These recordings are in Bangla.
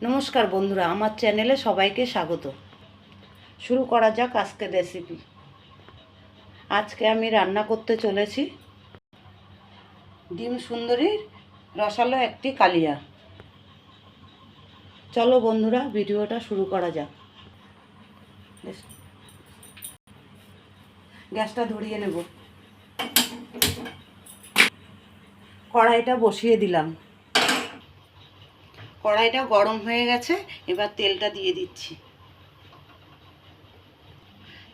নমস্কার বন্ধুরা, আমার চ্যানেলে সবাইকে স্বাগত। শুরু করা যাক আজকের রেসিপি। আজকে আমি রান্না করতে চলেছি ডিম সুন্দরীর রসালো একটি কালিয়া। চলো বন্ধুরা, ভিডিওটা শুরু করা যাক। গ্যাসটা ধরিয়ে নেব। কড়াইটা বসিয়ে দিলাম। কড়াইটা গরম হয়ে গেছে, এবার তেলটা দিয়ে দিচ্ছি।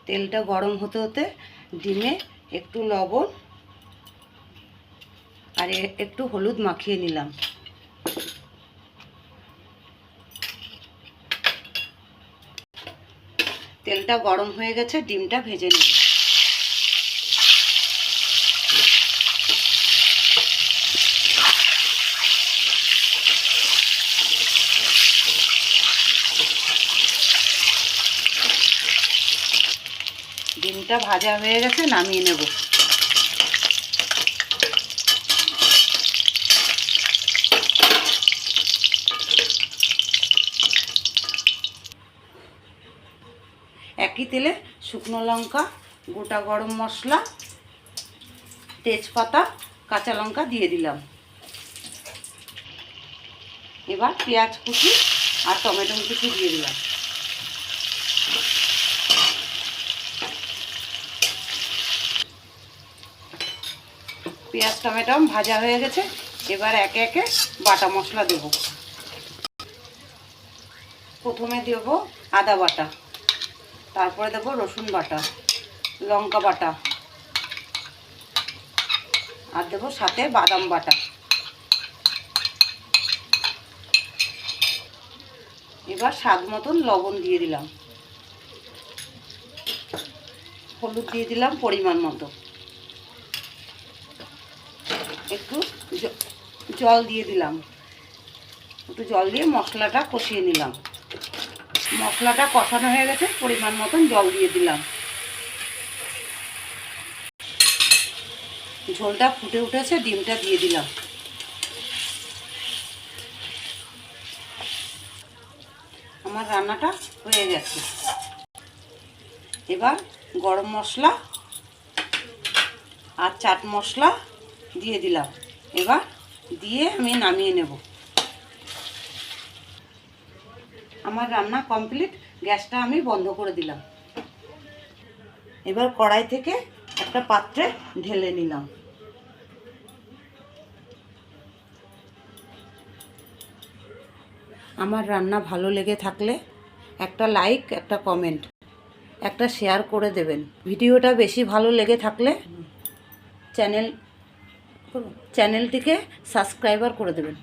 তেলটা গরম হতে হতে ডিমে একটু লবণ আর একটু হলুদ মাখিয়ে নিলাম। তেলটা গরম হয়ে গেছে, ডিমটা ভেজে নেব। ডিমটা ভাজা হয়ে গেছে, নামিয়ে নেব। একই তেলে শুকনো লঙ্কা, গোটা গরম মশলা, তেজপাতা, কাঁচা লঙ্কা দিয়ে দিলাম। এবার পেঁয়াজ কুচি আর টমেটো কুচি দিয়ে দিলাম। পেঁয়াজ টমেটো ভাজা হয়ে গেছে, এবার একে একে বাটা মশলা দেব। প্রথমে দেব আদা বাটা, তারপরে দেব রসুন বাটা, লঙ্কা বাটা, আর দেব সাথে বাদাম বাটা। এবার স্বাদ মতন লবণ দিয়ে দিলাম, হলুদ দিয়ে দিলাম পরিমাণ মতো, একটু জল দিয়ে দিলাম। একটু জল দিয়ে মশলাটা কষিয়ে নিলাম। মশলাটা কষানো হয়ে গেছে, পরিমাণ মতন জল দিয়ে দিলাম। ঝোলটা ফুটে উঠেছে, ডিমটা দিয়ে দিলাম। আমার রান্নাটা হয়ে গেছে। এবার গরম মশলা আর চাট মশলা দিয়ে দিলাম। এবার দিয়ে আমি নামিয়ে নেব। আমার রান্না কমপ্লিট, গ্যাসটা আমি বন্ধ করে দিলাম। এবার কড়াই থেকে একটা পাত্রে ঢেলে নিলাম। আমার রান্না ভালো লেগে থাকলে একটা লাইক, একটা কমেন্ট, একটা শেয়ার করে দেবেন। ভিডিওটা বেশি ভালো লেগে থাকলে চ্যানেলটিকে সাবস্ক্রাইবার করে দেবেন।